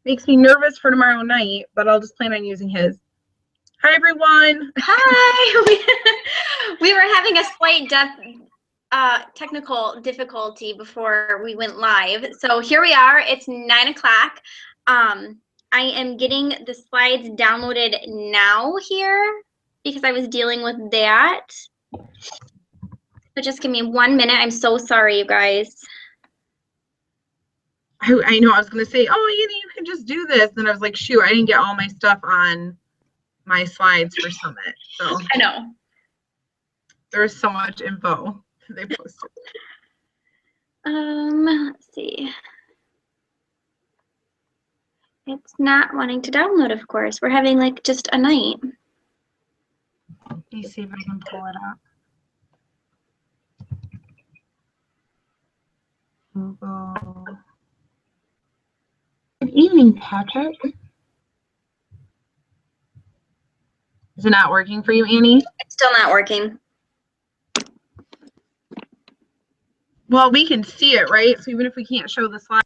Makes me nervous for tomorrow night, but I'll just plan on using his. Hi, everyone. Hi. We were having a slight technical difficulty before we went live. So here we are. It's 9 o'clock. I am getting the slides downloaded now here because I was dealing with that. So just give me 1 minute. I'm so sorry, you guys. I know I was going to say, oh, you can just do this. Then I was like, shoot, I didn't get all my stuff on my slides for Summit. So I know. There's so much info they posted. Let's see. It's not wanting to download, of course. We're having like just a night. Let me see if I can pull it up. Google. Good evening, Patrick. Is it not working for you, Annie? It's still not working. Well, we can see it, right? So even if we can't show the slide.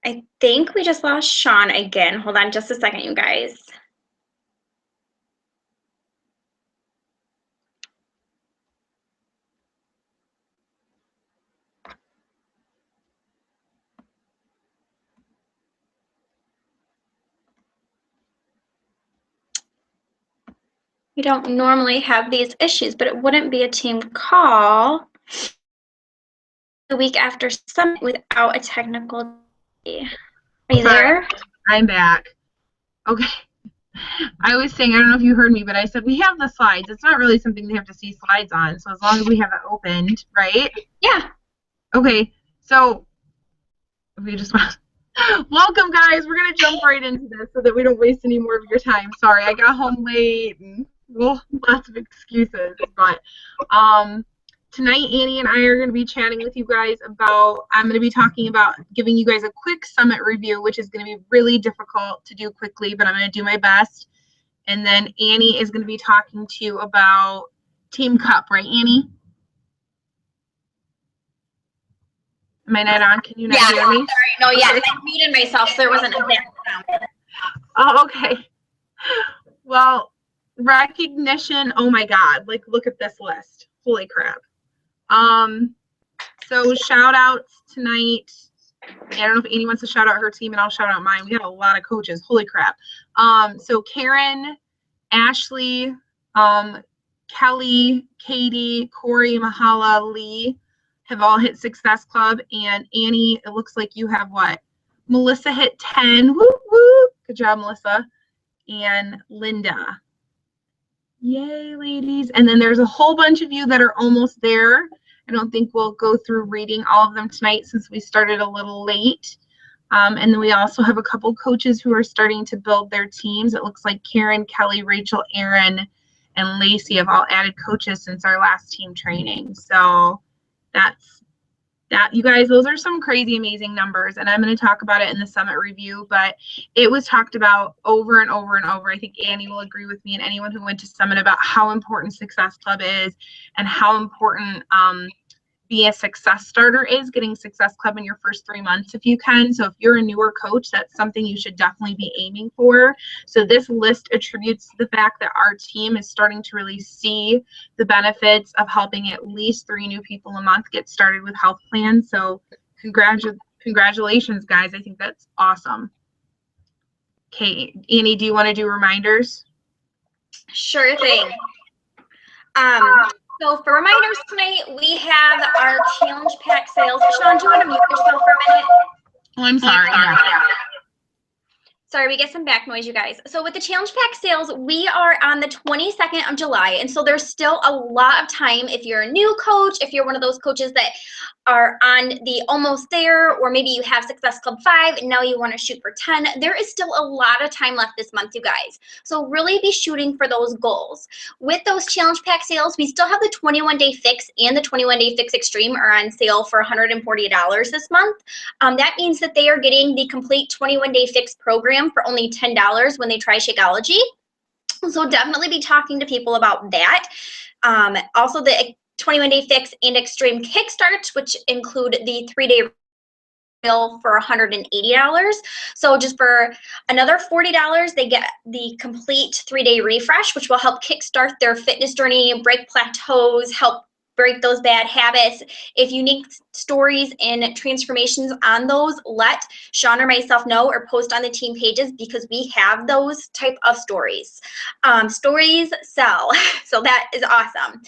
I think we just lost Sean again. Hold on just a second, you guys. We don't normally have these issues, but it wouldn't be a team call the week after Summit without a technical. Are you there? I'm back. Okay. I was saying, I don't know if you heard me, but I said we have the slides. It's not really something they have to see slides on. So as long as we have it opened, right? Yeah. Okay. So we just want. Welcome, guys. We're going to jump right into this so that we don't waste any more of your time. Sorry, I got home late and lots of excuses. But tonight, Annie and I are going to be chatting with you guys about, I'm going to be talking about giving you guys a quick Summit review, which is going to be really difficult to do quickly, but I'm going to do my best. And then Annie is going to be talking to you about Team Cup, right, Annie? Am I not on? Can you not hear me? Sorry. No, yeah, I muted myself so there wasn't a background. Oh, okay. Well, recognition, oh my God, like look at this list. Holy crap. So shout outs tonight. I don't know if Annie wants to shout out her team and I'll shout out mine. We have a lot of coaches. Holy crap. So Karen, Ashley, Kelly, Katie, Corey, Mahala, Lee have all hit Success Club. And Annie, it looks like you have what? Melissa hit 10. Woo, woo. Good job, Melissa. And Linda. Yay, ladies. And then there's a whole bunch of you that are almost there. I don't think we'll go through reading all of them tonight since we started a little late. And then we also have a couple coaches who are starting to build their teams. It looks like Karen, Kelly, Rachel, Aaron, and Lacey have all added coaches since our last team training. So that's that. You guys, those are some crazy, amazing numbers. And I'm going to talk about it in the Summit review, but it was talked about over and over and over. I think Annie will agree with me and anyone who went to Summit about how important Success Club is and how important being a success starter is, getting Success Club in your first 3 months if you can. So if you're a newer coach, that's something you should definitely be aiming for. So this list attributes to the fact that our team is starting to really see the benefits of helping at least 3 new people a month get started with health plans. So congratulations, guys. I think that's awesome. Okay, Annie, do you want to do reminders? Sure thing. So for reminders tonight, we have our challenge pack sales. Sean, do you want to mute yourself for a minute? Oh, I'm sorry. Sorry, we get some back noise, you guys. So with the challenge pack sales, we are on the 22nd of July. And so there's still a lot of time if you're a new coach, if you're one of those coaches that are on the almost there, or maybe you have Success Club 5 and now you want to shoot for 10. There is still a lot of time left this month, you guys. So really be shooting for those goals. With those challenge pack sales, we still have the 21-day fix and the 21-day fix extreme are on sale for $140 this month. That means that they are getting the complete 21-day fix program program for only $10 when they try Shakeology. So definitely be talking to people about that. Also the 21-day fix and extreme kickstarts, which include the 3-day for $180. So just for another $40, they get the complete 3-day refresh, which will help kickstart their fitness journey, break plateaus, help break those bad habits. If you need stories and transformations on those, let Sean or myself know or post on the team pages, because we have those type of stories. Stories sell, so that is awesome.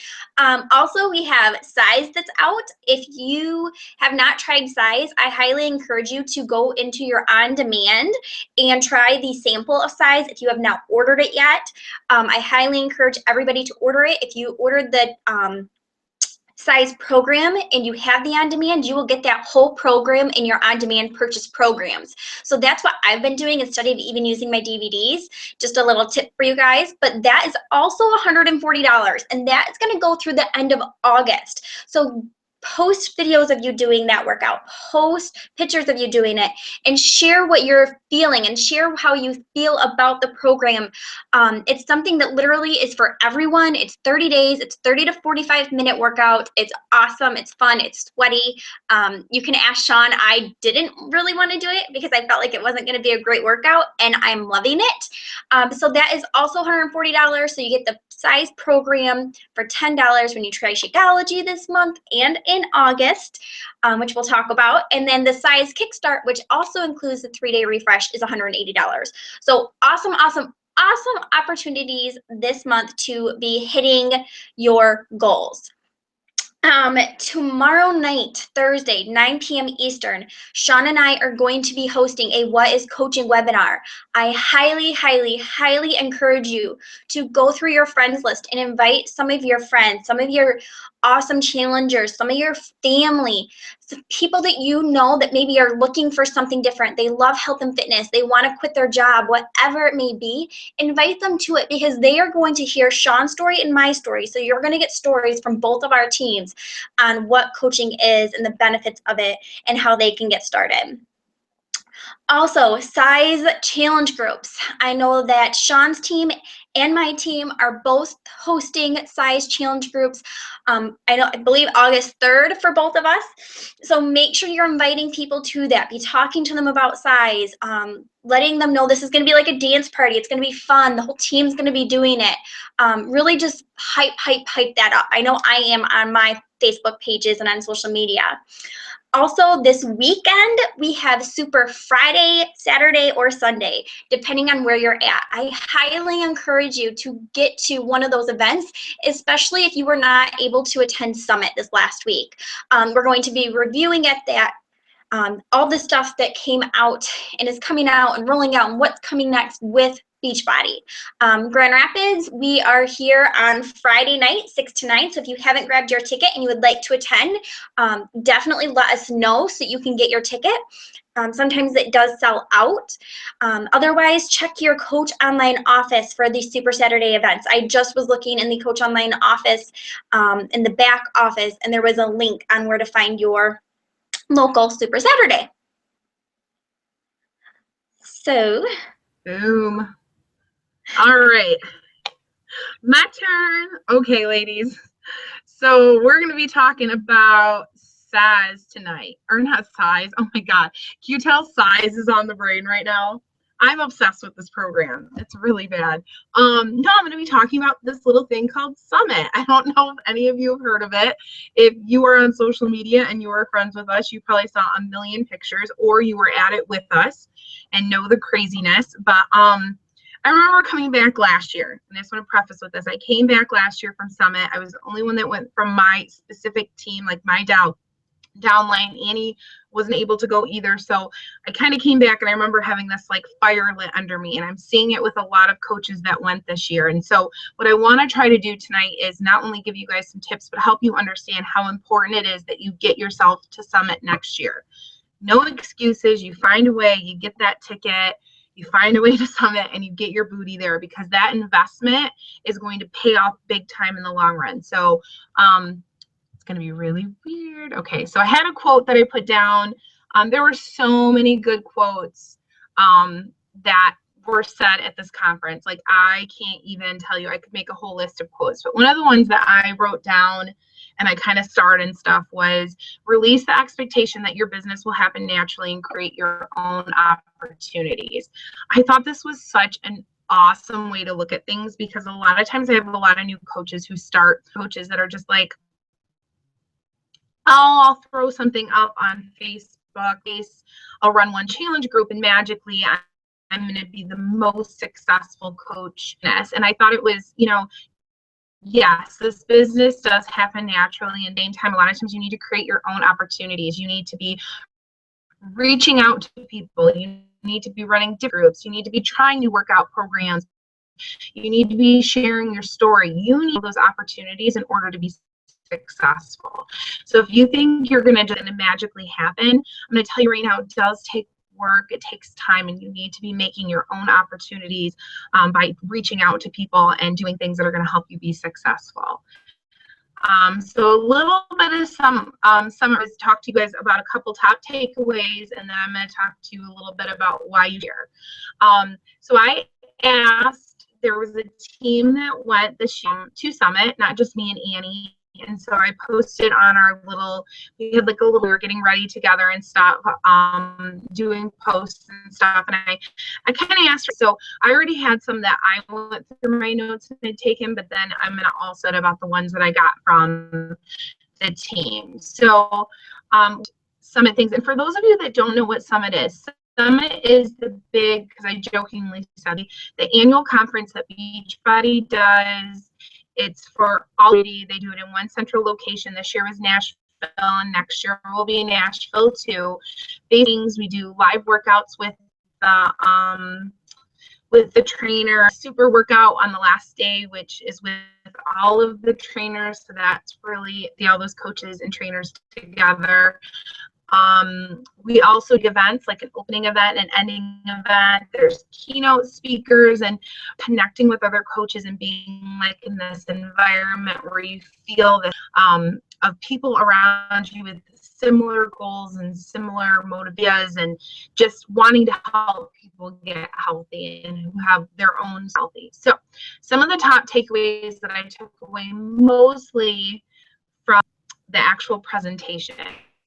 Also, we have Size that's out. If you have not tried Size, I highly encourage you to go into your on-demand and try the sample of Size if you have not ordered it yet. I highly encourage everybody to order it. If you ordered the Size program and you have the on-demand, you will get that whole program in your on-demand purchase programs. So that's what I've been doing instead of even using my DVDs. Just a little tip for you guys, but that is also $140, and that is going to go through the end of August. So post videos of you doing that workout, post pictures of you doing it, and share what you're feeling and share how you feel about the program. It's something that literally is for everyone. It's 30 days. It's 30 to 45-minute workout. It's awesome. It's fun. It's sweaty. You can ask Sean. I didn't really want to do it because I felt like it wasn't going to be a great workout, and I'm loving it. So that is also $140. So you get the Size program for $10 when you try Shakeology this month and in August, which we'll talk about. And then the Size Kickstart, which also includes the 3-day refresh, is $180. So awesome, awesome, awesome opportunities this month to be hitting your goals. Tomorrow night, Thursday, 9 p.m. Eastern, Sean and I are going to be hosting a What is Coaching webinar. I highly, highly, highly encourage you to go through your friends list and invite some of your friends, some of your awesome challengers, some of your family, some people that you know that maybe are looking for something different. They love health and fitness. They want to quit their job, whatever it may be. Invite them to it, because they are going to hear Sean's story and my story. So you're going to get stories from both of our teams on what coaching is and the benefits of it and how they can get started. Also, Size challenge groups. I know that Sean's team and my team are both hosting Size challenge groups. I believe August 3rd for both of us. So make sure you're inviting people to that. Be talking to them about Size, letting them know this is going to be like a dance party. It's going to be fun. The whole team's going to be doing it. Really just hype that up. I know I am on my Facebook pages and on social media. Also, this weekend, we have Super Friday, Saturday, or Sunday, depending on where you're at. I highly encourage you to get to one of those events, especially if you were not able to attend Summit this last week. We're going to be reviewing at that all the stuff that came out and is coming out and rolling out and what's coming next with Beachbody. Grand Rapids, we are here on Friday night, 6 to 9. So if you haven't grabbed your ticket and you would like to attend, definitely let us know so you can get your ticket. Sometimes it does sell out. Otherwise, check your Coach Online office for the Super Saturday events. I just was looking in the Coach Online office, in the back office, and there was a link on where to find your local Super Saturday. So, boom. All right, my turn. Okay, ladies. So we're going to be talking about Size tonight, or not Size. Oh my God. Can you tell Size is on the brain right now? I'm obsessed with this program. It's really bad. No, I'm going to be talking about this little thing called Summit. I don't know if any of you have heard of it. If you are on social media and you are friends with us, you probably saw a million pictures, or you were at it with us and know the craziness. But I remember coming back last year, and I just want to preface with this. I came back last year from Summit. I was the only one that went from my specific team, like my downline. Annie wasn't able to go either. So I kind of came back, and I remember having this like fire lit under me, and I'm seeing it with a lot of coaches that went this year. And so what I want to try to do tonight is not only give you guys some tips, but help you understand how important it is that you get yourself to Summit next year. No excuses. You find a way, you get that ticket, you find a way to Summit, and you get your booty there, because that investment is going to pay off big time in the long run. So it's going to be really weird. Okay, so I had a quote that I put down. There were so many good quotes that were said at this conference. Like, I can't even tell you, I could make a whole list of quotes, but one of the ones that I wrote down and I kind of starred and stuff was, release the expectation that your business will happen naturally and create your own opportunities. I thought this was such an awesome way to look at things, because a lot of times I have a lot of new coaches who start, coaches that are just like, oh, I'll throw something up on Facebook, I'll run one challenge group, and magically I'm going to be the most successful coach. And I thought it was, you know, yes, this business does happen naturally. And same time, a lot of times you need to create your own opportunities. You need to be reaching out to people. You need to be running different groups. You need to be trying new workout programs. You need to be sharing your story. You need those opportunities in order to be successful. So if you think you're going to just magically happen, I'm going to tell you right now, it does take work, it takes time, and you need to be making your own opportunities by reaching out to people and doing things that are going to help you be successful. So a little bit of some talk to you guys about a couple top takeaways, and then I'm going to talk to you a little bit about why you're here. So I asked, there was a team that went this year to Summit, not just me and Annie. And so I posted on our little, we had like a little, we were getting ready together and stuff, doing posts and stuff. And I kind of asked her, so I already had some that I went through my notes and had taken, but then I'm going to also say about the ones that I got from the team. So Summit things. And for those of you that don't know what Summit is the big, because I jokingly said, the annual conference that Beachbody does. It's for all, they do it in one central location. This year was Nashville, and next year will be Nashville too. Things we do live workouts with the trainer, super workout on the last day, which is with all of the trainers. So that's really all those coaches and trainers together. We also do events like an opening event and ending event. There's keynote speakers and connecting with other coaches and being like in this environment where you feel that of people around you with similar goals and similar motivations and just wanting to help people get healthy and who have their own healthy. So some of the top takeaways that I took away mostly from the actual presentation.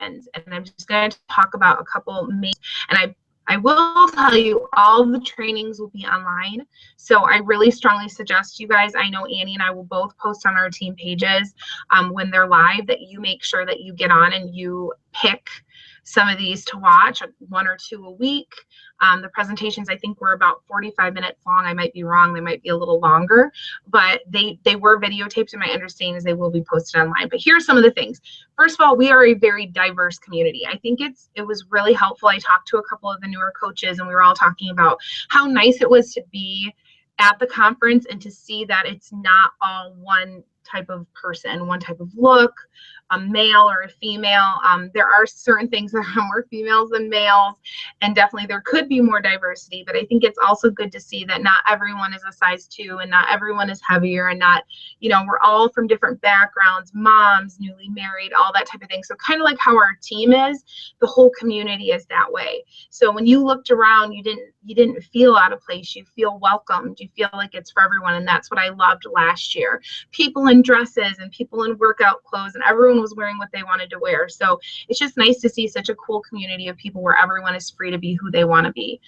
And I'm just going to talk about a couple main, and I will tell you all the trainings will be online. So I really strongly suggest you guys, I know Annie and I will both post on our team pages when they're live, that you make sure that you get on and you pick some of these to watch, 1 or 2 a week. The presentations, I think, were about 45 minutes long. I might be wrong. They might be a little longer, but they were videotaped, and my understanding is they will be posted online. But here are some of the things. First of all, we are a very diverse community. I think it was really helpful. I talked to a couple of the newer coaches, and we were all talking about how nice it was to be at the conference and to see that it's not all one type of person, one type of look, a male or a female. There are certain things that are more females than males, and definitely there could be more diversity, but I think it's also good to see that not everyone is a size 2 and not everyone is heavier, and not, you know, we're all from different backgrounds, moms, newly married, all that type of thing. So kind of like how our team is, the whole community is that way. So when you looked around, you didn't feel out of place. You feel welcomed. You feel like it's for everyone, and that's what I loved last year. People in dresses and people in workout clothes, and everyone was wearing what they wanted to wear. So it's just nice to see such a cool community of people where everyone is free to be who they want to be.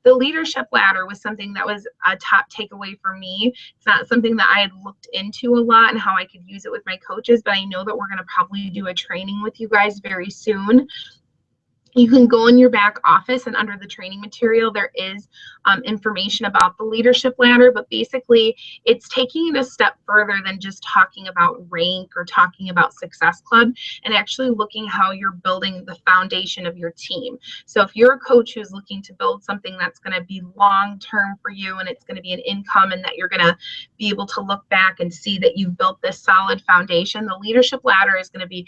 The leadership ladder was something that was a top takeaway for me. It's not something that I had looked into a lot and how I could use it with my coaches, but I know that we're going to probably do a training with you guys very soon. You can go in your back office, and under the training material, there is information about the leadership ladder, but basically it's taking it a step further than just talking about rank or talking about Success Club, and actually looking how you're building the foundation of your team. So if you're a coach who's looking to build something that's going to be long-term for you, and it's going to be an income, and that you're going to be able to look back and see that you've built this solid foundation, the leadership ladder is going to be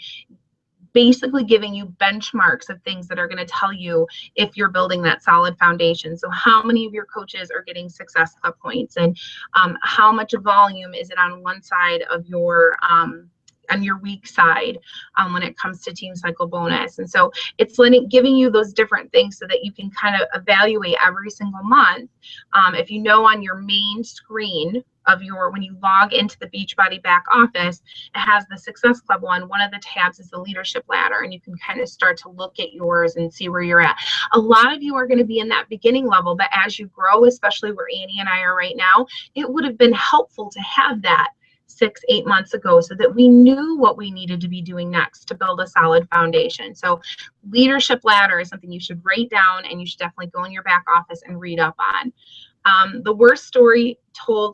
basically giving you benchmarks of things that are going to tell you if you're building that solid foundation. So how many of your coaches are getting Success Club points, and how much volume is it on one side of your your weak side when it comes to Team Cycle bonus. And so it's giving you those different things so that you can kind of evaluate every single month. If you know on your main screen of when you log into the Beachbody back office, it has the Success Club one of the tabs is the leadership ladder, and you can kind of start to look at yours and see where you're at. A lot of you are going to be in that beginning level, but as you grow, especially where Annie and I are right now, it would have been helpful to have that 6-8 months ago so that we knew what we needed to be doing next to build a solid foundation. So leadership ladder is something you should write down, and you should definitely go in your back office and read up on. The worst story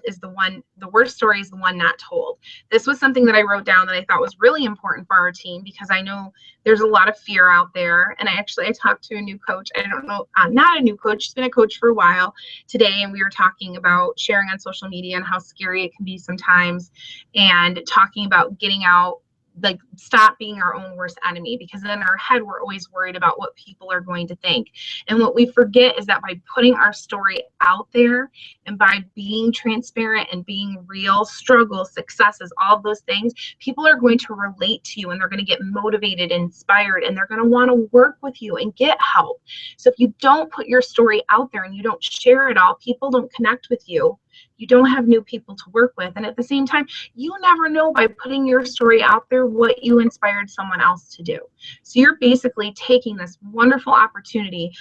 is the one not told. This was something that I wrote down that I thought was really important for our team, because I know there's a lot of fear out there. And I talked to a new coach. I don't know, not a new coach, she's been a coach for a while today. And we were talking about sharing on social media and how scary it can be sometimes, and talking about getting out, like, stop being our own worst enemy, because in our head we're always worried about what people are going to think. And what we forget is that by putting our story out there and by being transparent and being real, struggles, successes, all of those things, people are going to relate to you, and they're going to get motivated, inspired, and they're going to want to work with you and get help. So if you don't put your story out there and you don't share it all, people don't connect with you. You don't have new people to work with. And at the same time, you never know by putting your story out there what you inspired someone else to do. So you're basically taking this wonderful opportunity,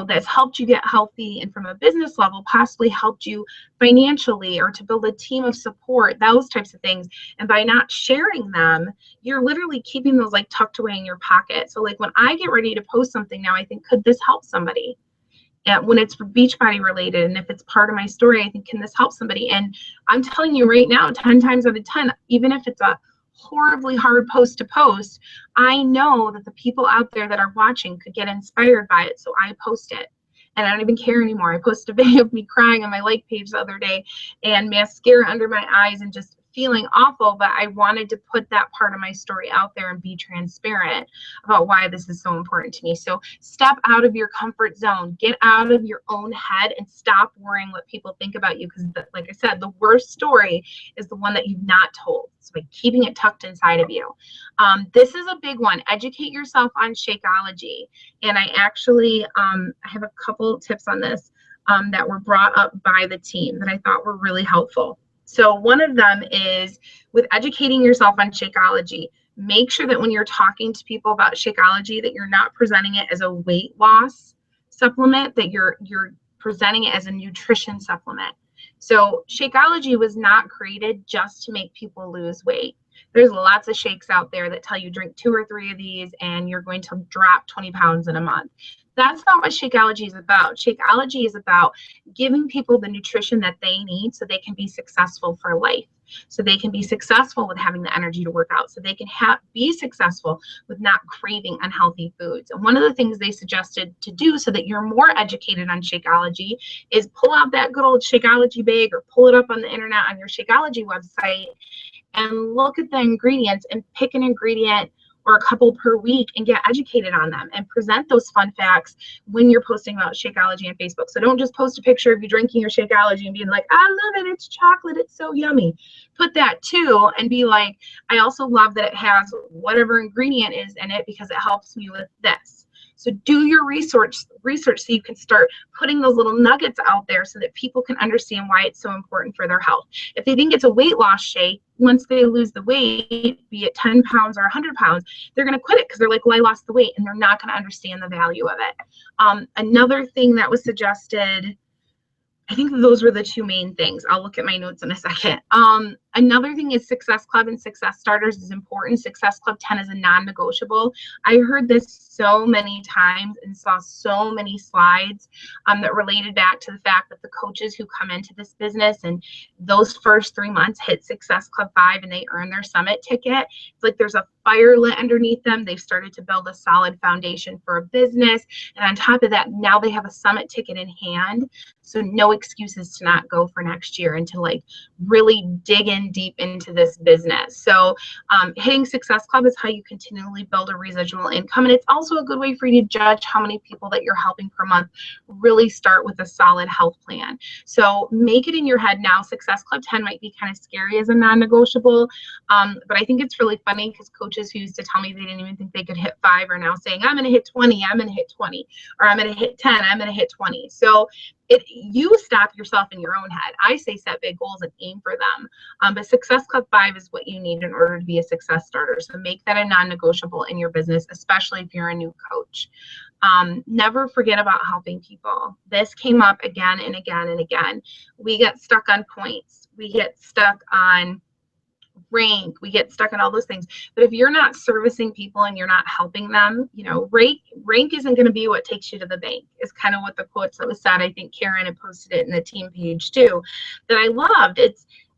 that's helped you get healthy, and from a business level, possibly helped you financially or to build a team of support, those types of things. And by not sharing them, you're literally keeping those like tucked away in your pocket. So like when I get ready to post something now, I think, could this help somebody? When it's Beachbody related, and if it's part of my story, I think, can this help somebody? And I'm telling you right now, 10 times out of 10, even if it's a horribly hard post to post, I know that the people out there that are watching could get inspired by it. So I post it, and I don't even care anymore. I posted a video of me crying on my like page the other day, and mascara under my eyes, and just feeling awful, but I wanted to put that part of my story out there and be transparent about why this is so important to me. So step out of your comfort zone, get out of your own head, and stop worrying what people think about you, because like I said, the worst story is the one that you've not told. So by keeping it tucked inside of you. This is a big one. Educate yourself on Shakeology. And I actually I have a couple tips on this that were brought up by the team that I thought were really helpful. So one of them is, with educating yourself on Shakeology, make sure that when you're talking to people about Shakeology, that you're not presenting it as a weight loss supplement, that you're presenting it as a nutrition supplement. So Shakeology was not created just to make people lose weight. There's lots of shakes out there that tell you drink 2 or 3 of these and you're going to drop 20 pounds in a month. That's not what Shakeology is about. Shakeology is about giving people the nutrition that they need so they can be successful for life, so they can be successful with having the energy to work out, so they can be successful with not craving unhealthy foods. And one of the things they suggested to do so that you're more educated on Shakeology is pull out that good old Shakeology bag, or pull it up on the internet on your Shakeology website, and look at the ingredients and pick an ingredient or a couple per week and get educated on them, and present those fun facts when you're posting about Shakeology on Facebook. So don't just post a picture of you drinking your Shakeology and being like, I love it, it's chocolate, it's so yummy. Put that too, and be like, I also love that it has whatever ingredient is in it because it helps me with this. So do your research so you can start putting those little nuggets out there so that people can understand why it's so important for their health. If they think it's a weight loss shake, once they lose the weight, be it 10 pounds or 100 pounds, they're going to quit it because they're like, well, I lost the weight, and they're not going to understand the value of it. Another thing that was suggested, I think those were the 2 main things. I'll look at my notes in a second. Another thing is Success Club and Success Starters is important. Success Club 10 is a non-negotiable. I heard this so many times and saw so many slides that related back to the fact that the coaches who come into this business and those first 3 months hit Success Club 5 and they earn their summit ticket. It's like there's a fire lit underneath them. They've started to build a solid foundation for a business. And on top of that, now they have a summit ticket in hand. So no excuses to not go for next year and to like really dig into in deep into this business. So hitting Success Club is how you continually build a residual income. And it's also a good way for you to judge how many people that you're helping per month. Really start with a solid health plan. So make it in your head now. Success Club 10 might be kind of scary as a non-negotiable, but I think it's really funny because coaches who used to tell me they didn't even think they could hit 5 are now saying, I'm going to hit 20, I'm going to hit 20, or I'm going to hit 10, I'm going to hit 20. So you stop yourself in your own head. I say set big goals and aim for them. But Success Club 5 is what you need in order to be a success starter. So make that a non-negotiable in your business, especially if you're a new coach. Never forget about helping people. This came up again and again and again. We get stuck on points. We get stuck on rank, we get stuck in all those things. But if you're not servicing people and you're not helping them, rank isn't going to be what takes you to the bank, is kind of what the quotes that was said. I think Karen had posted it in the team page too, that I loved.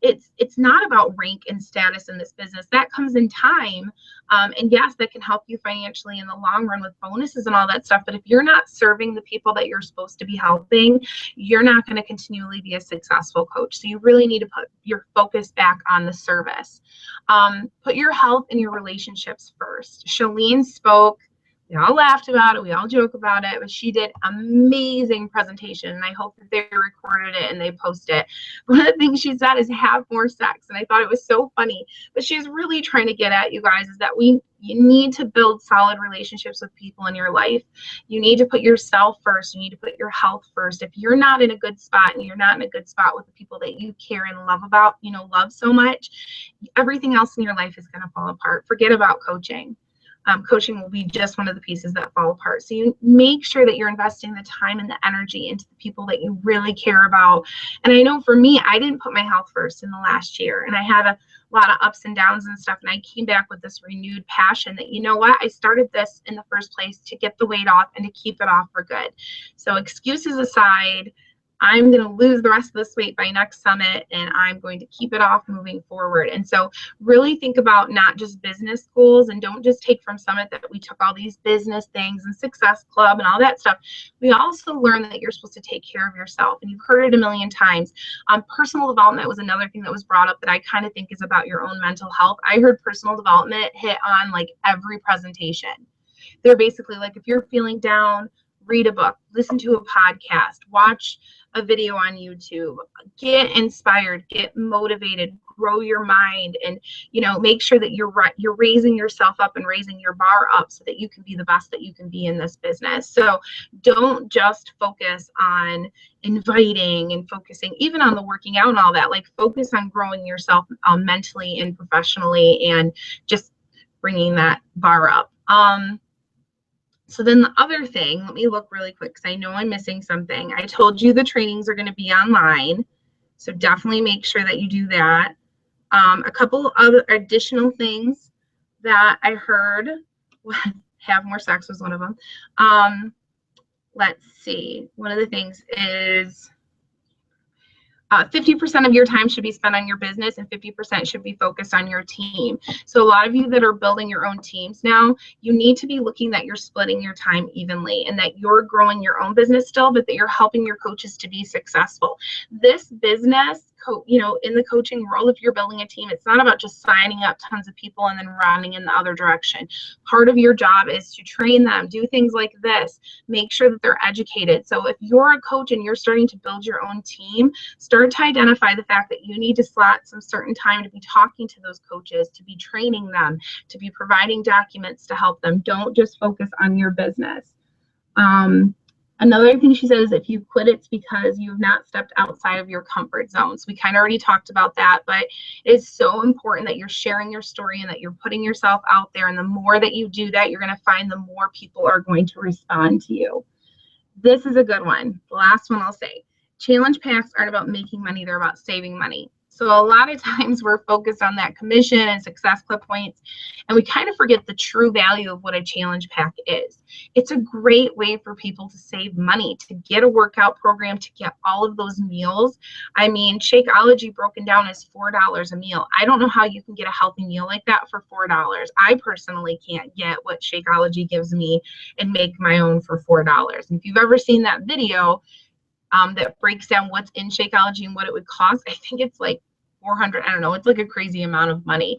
It's not about rank and status in this business. That comes in time. And yes, that can help you financially in the long run with bonuses and all that stuff. But if you're not serving the people that you're supposed to be helping, you're not going to continually be a successful coach. So you really need to put your focus back on the service. Put your health and your relationships first. Shalene spoke. We all laughed about it. We all joke about it, but she did amazing presentation. And I hope that they recorded it and they post it. One of the things she said is have more sex. And I thought it was so funny, but she's really trying to get at you guys is that you need to build solid relationships with people in your life. You need to put yourself first. You need to put your health first. If you're not in a good spot and you're not in a good spot with the people that you care and love about, love so much, everything else in your life is going to fall apart. Forget about coaching. Coaching will be just one of the pieces that fall apart. So you make sure that you're investing the time and the energy into the people that you really care about. And I know for me, I didn't put my health first in the last year, and I had a lot of ups and downs and stuff. And I came back with this renewed passion that, I started this in the first place to get the weight off and to keep it off for good. So excuses aside, I'm going to lose the rest of this weight by next summit, and I'm going to keep it off moving forward. And so really think about not just business goals, and don't just take from Summit that we took all these business things and Success Club and all that stuff. We also learn that you're supposed to take care of yourself, and you've heard it a million times. Personal development was another thing that was brought up that I kind of think is about your own mental health. I heard personal development hit on like every presentation. They're basically like, if you're feeling down, read a book, listen to a podcast, watch a video on YouTube, get inspired, get motivated, grow your mind, and make sure that you're raising yourself up and raising your bar up so that you can be the best that you can be in this business. So don't just focus on inviting and focusing even on the working out and all that. Like, focus on growing yourself mentally and professionally, and just bringing that bar up. So then the other thing, let me look really quick because I know I'm missing something. I told you the trainings are going to be online, so definitely make sure that you do that. A couple other additional things that I heard, have more sex was one of them. Let's see. One of the things is 50% of your time should be spent on your business and 50% should be focused on your team. So a lot of you that are building your own teams now, you need to be looking that you're splitting your time evenly and that you're growing your own business still, but that you're helping your coaches to be successful. This business, in the coaching world, if you're building a team, it's not about just signing up tons of people and then running in the other direction. Part of your job is to train them, do things like this, make sure that they're educated. So if you're a coach and you're starting to build your own team, start to identify the fact that you need to slot some certain time to be talking to those coaches, to be training them, to be providing documents to help them. Don't just focus on your business. Another thing she says, if you quit, it's because you've not stepped outside of your comfort zones. We kind of already talked about that, but it's so important that you're sharing your story and that you're putting yourself out there. And the more that you do that, you're going to find the more people are going to respond to you. This is a good one. The last one I'll say. Challenge packs aren't about making money. They're about saving money. So a lot of times we're focused on that commission and Success Club points, and we kind of forget the true value of what a challenge pack is. It's a great way for people to save money, to get a workout program, to get all of those meals. I mean, Shakeology broken down is $4 a meal. I don't know how you can get a healthy meal like that for $4. I personally can't get what Shakeology gives me and make my own for $4. And if you've ever seen that video that breaks down what's in Shakeology and what it would cost, I think it's like 400, I don't know, it's like a crazy amount of money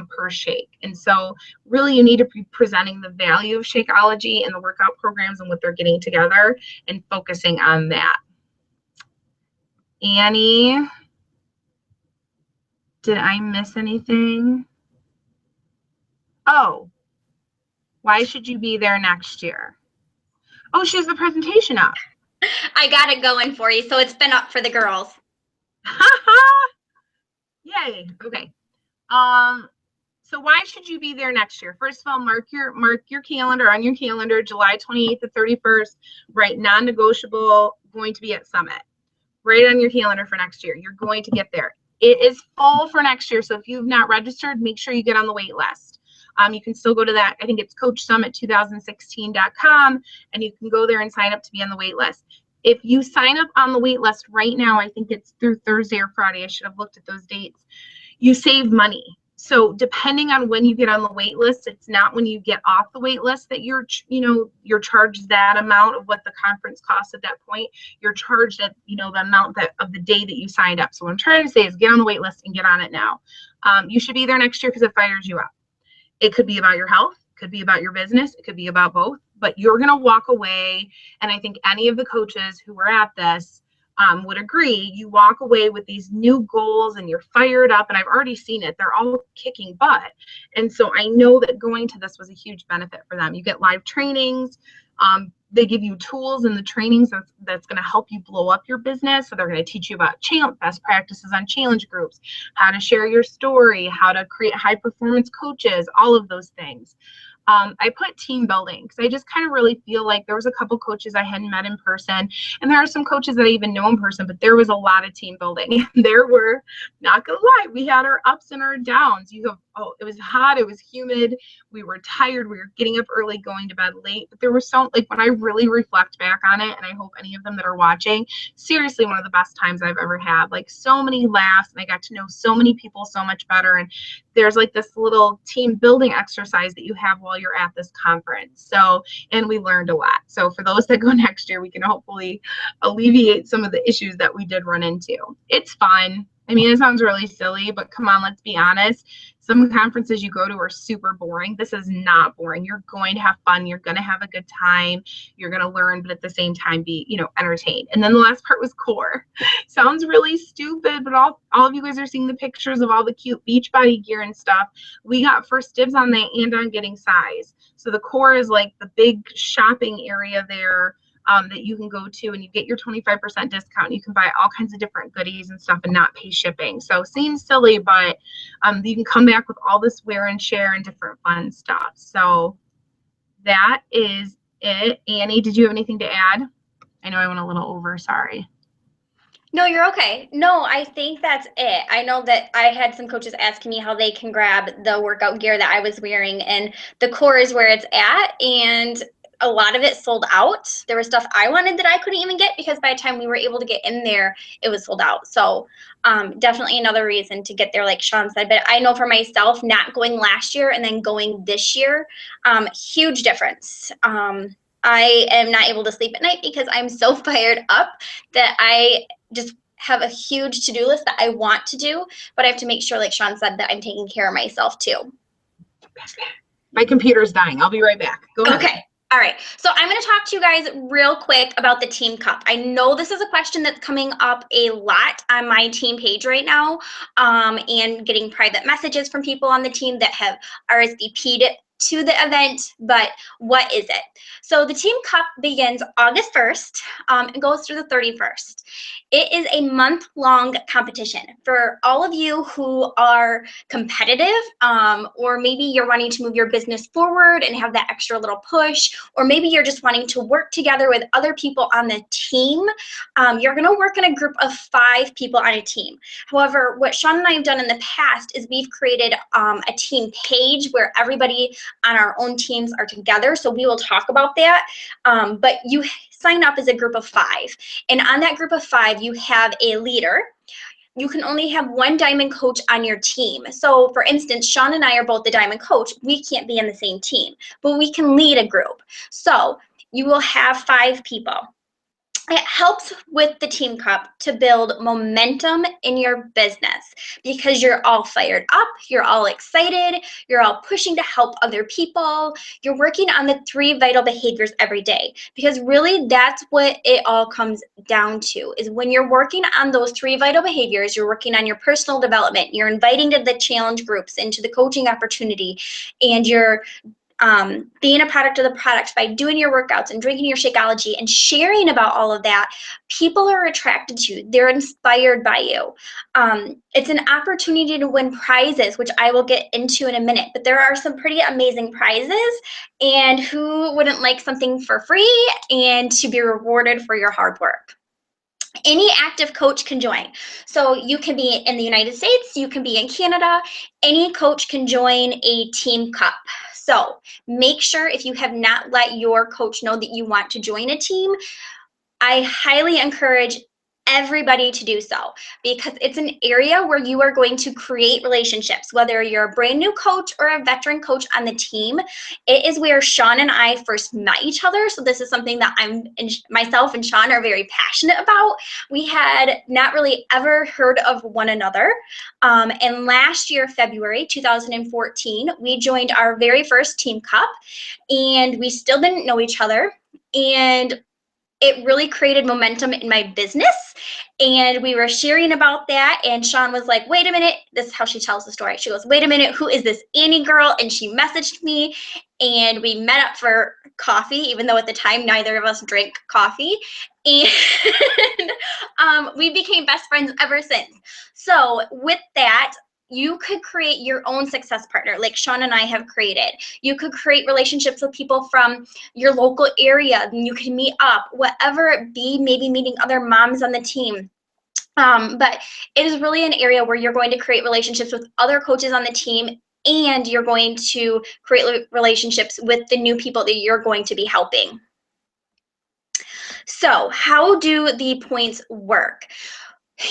per shake. And so really you need to be presenting the value of Shakeology and the workout programs and what they're getting together and focusing on that. Annie, did I miss anything? Oh, why should you be there next year? Oh, she has the presentation up. I got it going for you, so it's been up for the girls. Yay. Okay. So why should you be there next year? First of all, mark your calendar on your calendar, July 28th to 31st, right? Non-negotiable, going to be at Summit. Right on your calendar for next year. You're going to get there. It is full for next year, so if you've not registered, make sure you get on the wait list. You can still go to that. I think it's CoachSummit2016.com, and you can go there and sign up to be on the wait list. If you sign up on the wait list right now, I think it's through Thursday or Friday. I should have looked at those dates. You save money. So depending on when you get on the wait list, it's not when you get off the wait list that you're charged that amount of what the conference costs at that point. You're charged at, the amount of the day that you signed up. So what I'm trying to say is get on the wait list and get on it now. You should be there next year because it fires you up. It could be about your health, it could be about your business, it could be about both, but you're going to walk away. And I think any of the coaches who were at this would agree, you walk away with these new goals and you're fired up, and I've already seen it. They're all kicking butt. And so I know that going to this was a huge benefit for them. You get live trainings. They give you tools in the trainings that's going to help you blow up your business. So they're going to teach you about best practices on challenge groups, how to share your story, how to create high performance coaches, all of those things. I put team building because I just kind of really feel like there was a couple coaches I hadn't met in person, and there are some coaches that I even know in person, but there was a lot of team building. There were, not gonna lie, we had our ups and our downs. It was hot, it was humid, we were tired, we were getting up early, going to bed late, but there was when I really reflect back on it, and I hope any of them that are watching, seriously, one of the best times I've ever had. Like, so many laughs, and I got to know so many people so much better, and there's like this little team building exercise that you have while you're at this conference. So, and we learned a lot. So for those that go next year, we can hopefully alleviate some of the issues that we did run into. It's fun. I mean, it sounds really silly, but come on, let's be honest. Some conferences you go to are super boring. This is not boring. You're going to have fun. You're going to have a good time. You're going to learn, but at the same time be, entertained. And then the last part was core. Sounds really stupid, but all of you guys are seeing the pictures of all the cute Beachbody gear and stuff. We got first dibs on that and on getting size. So the core is like the big shopping area there. That you can go to, and you get your 25% discount. You can buy all kinds of different goodies and stuff and not pay shipping. So seems silly, but you can come back with all this wear and share and different fun stuff. So that is it. Annie, did you have anything to add? I know I went a little over, sorry. No, you're okay. No, I think that's it. I know that I had some coaches asking me how they can grab the workout gear that I was wearing, and the core is where it's at, and a lot of it sold out. There was stuff I wanted that I couldn't even get because by the time we were able to get in there, it was sold out. So definitely another reason to get there, like Sean said. But I know for myself, not going last year and then going this year, huge difference. I am not able to sleep at night because I'm so fired up that I just have a huge to-do list that I want to do, but I have to make sure, like Sean said, that I'm taking care of myself too. My computer's dying. I'll be right back. Go ahead. Okay. All right, so I'm going to talk to you guys real quick about the Team Cup. I know this is a question that's coming up a lot on my team page right now, and getting private messages from people on the team that have RSVP'd to the event, but what is it? So the Team Cup begins August 1st and goes through the 31st. It is a month-long competition for all of you who are competitive, or maybe you're wanting to move your business forward and have that extra little push, or maybe you're just wanting to work together with other people on the team. You're going to work in a group of 5 people on a team. However, what Sean and I have done in the past is we've created a team page where everybody on our own teams are together. So we will talk about that. But you sign up as a group of 5. And on that group of 5, you have a leader. You can only have 1 diamond coach on your team. So for instance, Sean and I are both the diamond coach. We can't be in the same team, but we can lead a group. So you will have 5 people. it helps with the Team Cup to build momentum in your business because you're all fired up, you're all excited, you're all pushing to help other people. You're working on the 3 vital behaviors every day because really that's what it all comes down to is when you're working on those 3 vital behaviors, you're working on your personal development, you're inviting to the challenge groups, into the coaching opportunity, and you're being a product of the product by doing your workouts and drinking your Shakeology and sharing about all of that. People are attracted to you. They're inspired by you. It's an opportunity to win prizes, which I will get into in a minute, but there are some pretty amazing prizes, and who wouldn't like something for free and to be rewarded for your hard work? Any active coach can join. So you can be in the United States, you can be in Canada, any coach can join a Team Cup. So make sure if you have not let your coach know that you want to join a team, I highly encourage everybody to do so because it's an area where you are going to create relationships, whether you're a brand new coach or a veteran coach on the team. It is where Sean and I first met each other. So this is something that myself and Sean are very passionate about. We had not really ever heard of one another. And last year, February 2014, we joined our very first Team Cup, and we still didn't know each other. And it really created momentum in my business, and we were sharing about that, and Sean was like, wait a minute, this is how she tells the story. She goes, wait a minute, who is this Annie girl? And she messaged me, and we met up for coffee, even though at the time neither of us drank coffee, and we became best friends ever since. So with that, you could create your own success partner like Sean and I have created. You could create relationships with people from your local area, and you can meet up, whatever it be, maybe meeting other moms on the team. But it is really an area where you're going to create relationships with other coaches on the team, and you're going to create relationships with the new people that you're going to be helping. So how do the points work?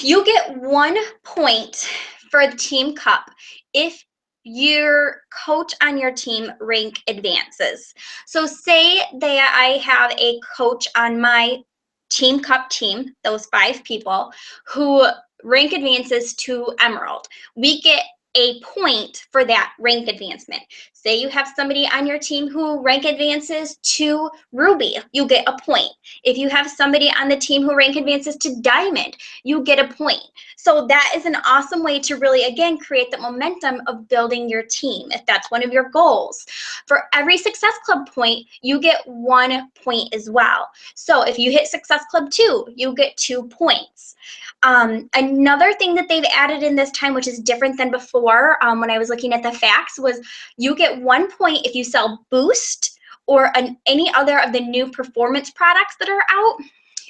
You get 1 point for the Team Cup if your coach on your team rank advances. So say that I have a coach on my Team Cup team, those 5 people, who rank advances to Emerald. We get a point for that rank advancement. Say you have somebody on your team who rank advances to Ruby, you get a point. If you have somebody on the team who rank advances to Diamond, you get a point. So that is an awesome way to really, again, create the momentum of building your team, if that's one of your goals. For every Success Club point, you get 1 point as well. So if you hit Success Club 2, you get 2 points. Another thing that they've added in this time, which is different than before, when I was looking at the facts, was you get 1 point if you sell Boost or any other of the new performance products that are out,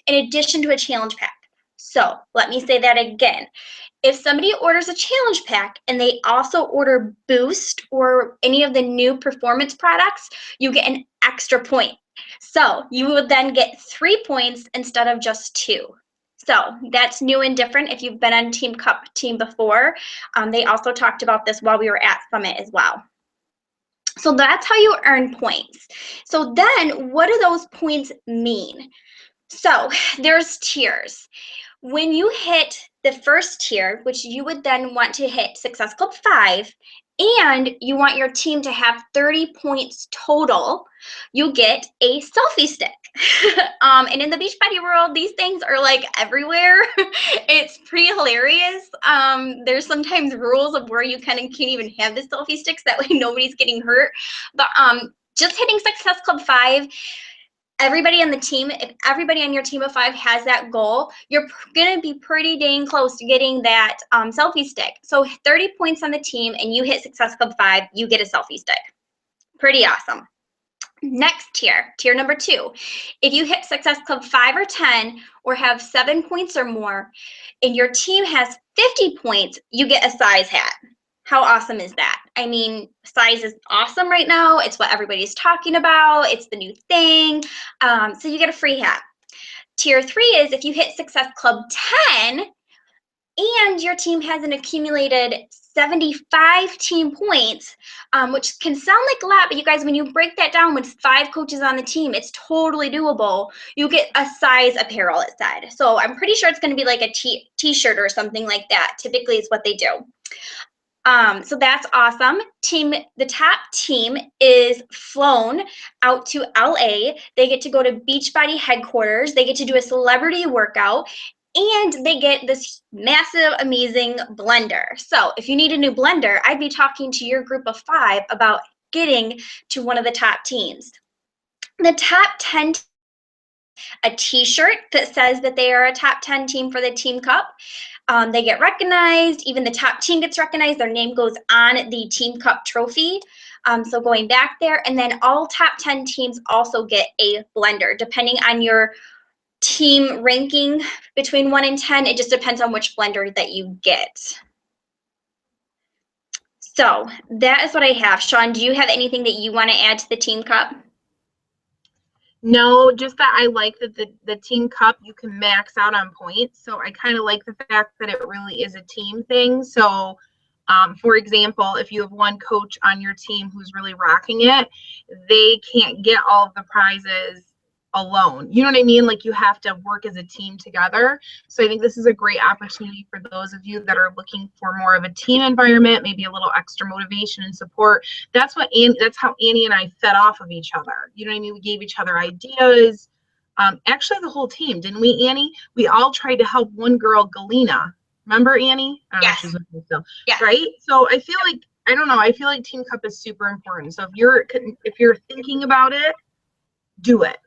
in addition to a challenge pack. So let me say that again. If somebody orders a challenge pack and they also order Boost or any of the new performance products, you get an extra point. So you would then get 3 points instead of just 2. So that's new and different if you've been on Team Cup team before. They also talked about this while we were at Summit as well. So that's how you earn points. So then what do those points mean? So there's tiers. When you hit the first tier, which you would then want to hit Success Club 5, and you want your team to have 30 points total, you get a selfie stick. And in the Beachbody world, these things are like everywhere. It's pretty hilarious. There's sometimes rules of where you kind of can't even have the selfie sticks. That way nobody's getting hurt. But just hitting Success Club 5, everybody on the team, if everybody on your team of 5 has that goal, you're going to be pretty dang close to getting that selfie stick. So 30 points on the team and you hit Success Club 5, you get a selfie stick. Pretty awesome. Next tier, tier number 2. If you hit Success Club 5 or 10 or have 7 points or more and your team has 50 points, you get a size hat. How awesome is that? I mean, size is awesome right now. It's what everybody's talking about. It's the new thing. So you get a free hat. Tier 3 is if you hit Success Club 10 and your team has an accumulated 75 team points, which can sound like a lot, but you guys, when you break that down with 5 coaches on the team, it's totally doable. You get a size apparel, it said. So I'm pretty sure it's going to be like a t-shirt or something like that. Typically is what they do. So that's awesome. The top team is flown out to LA. They get to go to Beachbody headquarters. They get to do a celebrity workout, and they get this massive, amazing blender. So if you need a new blender, I'd be talking to your group of 5 about getting to one of the top teams. The top 10, a t-shirt that says that they are a top 10 team for the Team Cup. They get recognized. Even the top team gets recognized. Their name goes on the Team Cup trophy. So going back there, and then all top 10 teams also get a blender, depending on your team ranking between 1 and 10. It just depends on which blender that you get. So that is what I have. Sean, do you have anything that you want to add to the Team Cup? No, just that I like that the Team Cup, you can max out on points. So I kind of like the fact that it really is a team thing. So, for example, if you have one coach on your team who's really rocking it, they can't get all of the prizes alone. You know what I mean? Like, you have to work as a team together. So I think this is a great opportunity for those of you that are looking for more of a team environment, maybe a little extra motivation and support. That's how Annie and I fed off of each other. You know what I mean? We gave each other ideas. Actually, the whole team, didn't we, Annie? We all tried to help one girl, Galena. Remember Annie? I don't know if she's with me still. Yeah. Right? So I feel like, I don't know, I feel like Team Cup is super important. So if you're thinking about it, do it.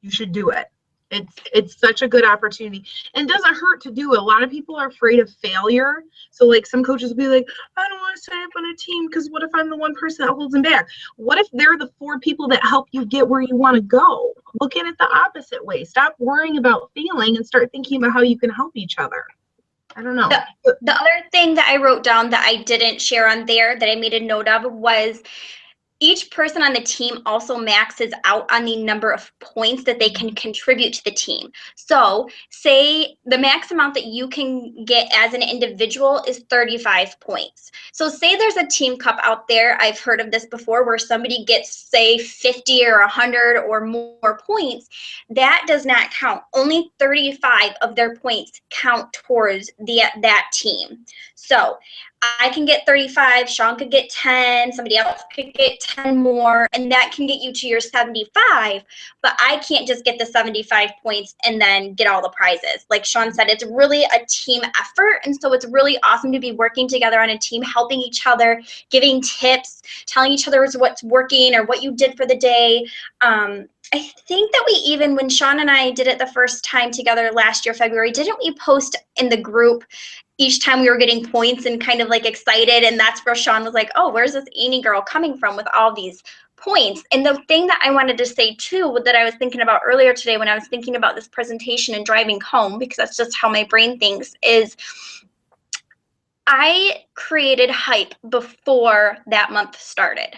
You should do it. It's such a good opportunity, and it doesn't hurt to do it. A lot of people are afraid of failure. So like some coaches will be like, I don't want to sign up on a team because what if I'm the one person that holds them back? What if they're the 4 people that help you get where you want to go? Look at it the opposite way. Stop worrying about failing and start thinking about how you can help each other. I don't know. The other thing that I wrote down that I didn't share on there that I made a note of was each person on the team also maxes out on the number of points that they can contribute to the team. So say the max amount that you can get as an individual is 35 points. So say there's a Team Cup out there, I've heard of this before, where somebody gets, say, 50 or 100 or more points. That does not count. Only 35 of their points count towards that team. So I can get 35, Sean could get 10, somebody else could get 10 more, and that can get you to your 75, but I can't just get the 75 points and then get all the prizes. Like Sean said, it's really a team effort, and so it's really awesome to be working together on a team, helping each other, giving tips, telling each other what's working or what you did for the day. I think that we even, when Sean and I did it the first time together last year, February, didn't we post in the group each time we were getting points and kind of like excited? And that's where Sean was like, oh, where's this Annie girl coming from with all these points? And the thing that I wanted to say too, that I was thinking about earlier today when I was thinking about this presentation and driving home, because that's just how my brain thinks, is I created hype before that month started.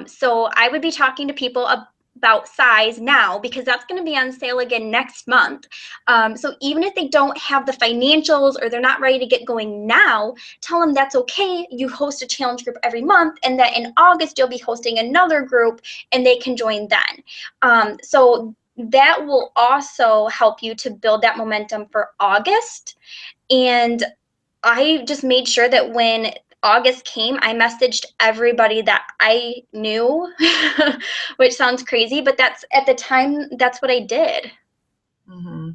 So I would be talking to people about size now, because that's going to be on sale again next month. So even if they don't have the financials or they're not ready to get going now, tell them that's okay. You host a challenge group every month, and that in August you'll be hosting another group and they can join then. So that will also help you to build that momentum for August. And I just made sure that when August came, I messaged everybody that I knew, which sounds crazy, but that's, at the time, that's what I did. Mm-hmm.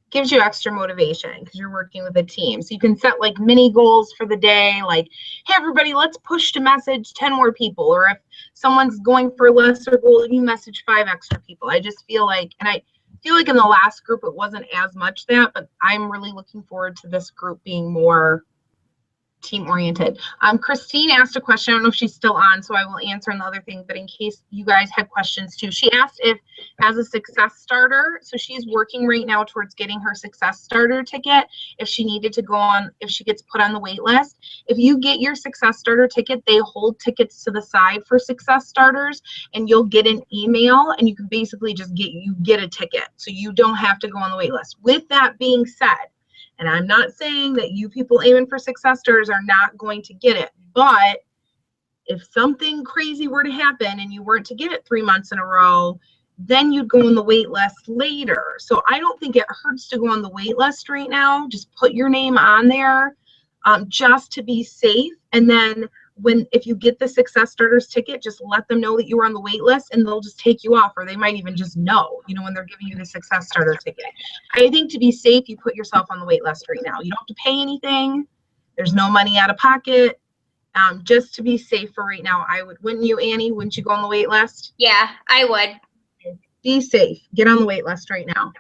Gives you extra motivation because you're working with a team. So you can set like mini goals for the day, like, hey, everybody, let's push to message 10 more people. Or if someone's going for a lesser goal, you message 5 extra people. I just feel like, and I feel like in the last group, it wasn't as much that, but I'm really looking forward to this group being more team oriented. Christine asked a question. I don't know if she's still on, so I will answer another thing, but in case you guys had questions too. She asked if, as a success starter, so she's working right now towards getting her success starter ticket, if she needed to go on, if she gets put on the wait list. If you get your success starter ticket, they hold tickets to the side for success starters, and you'll get an email, and you can basically just get a ticket, so you don't have to go on the wait list. With that being said, And I'm not saying that you people aiming for Success Starters are not going to get it, but if something crazy were to happen and you weren't to get it 3 months in a row, then you'd go on the wait list later. So I don't think it hurts to go on the wait list right now. Just put your name on there, just to be safe. And then if you get the Success Starters ticket, just let them know that you were on the wait list and they'll just take you off, or they might even just know, when they're giving you the Success Starter ticket. I think to be safe, you put yourself on the wait list right now. You don't have to pay anything. There's no money out of pocket. Just to be safe for right now, I would. Wouldn't you, Annie? Wouldn't you go on the wait list? Yeah, I would. Be safe. Get on the wait list right now.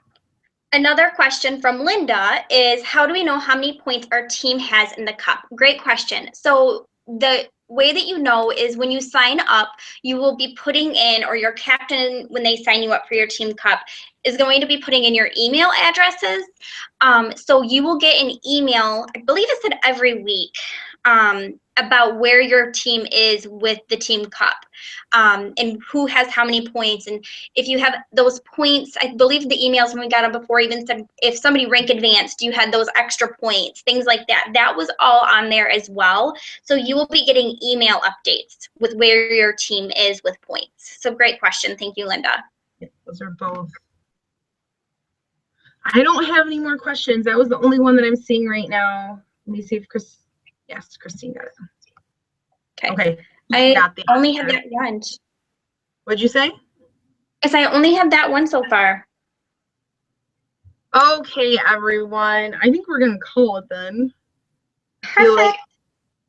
Another question from Linda is, how do we know how many points our team has in the cup? Great question. So the way that you know is when you sign up, you will be putting in, or your captain, when they sign you up for your team cup, is going to be putting in your email addresses. So you will get an email, I believe it said every week, about where your team is with the team cup, and who has how many points. And if you have those points, I believe the emails when we got them before even said if somebody ranked advanced, you had those extra points, things like that. That was all on there as well. So you will be getting email updates with where your team is with points. So great question. Thank you, Linda. Yeah, those are both. I don't have any more questions. That was the only one that I'm seeing right now. Let me see if yes, Christine got it. Okay. I only have that one. What'd you say? Yes, I only have that one so far. Okay, everyone. I think we're going to call it then. Perfect.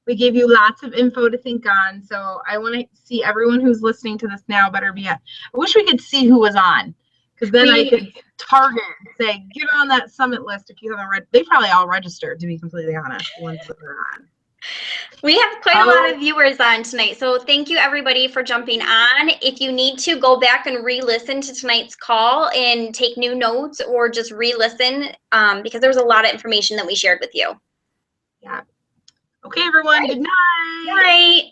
We gave you lots of info to think on. So I want to see everyone who's listening to this now better be at. I wish we could see who was on, because then I could target, say, get on that summit list if you haven't read. They probably all registered, to be completely honest, the ones that are on. We have quite a lot of viewers on tonight, so thank you everybody for jumping on. If you need to go back and re-listen to tonight's call and take new notes, or just re-listen, because there was a lot of information that we shared with you. Yeah. Okay, everyone. Good night. Good night.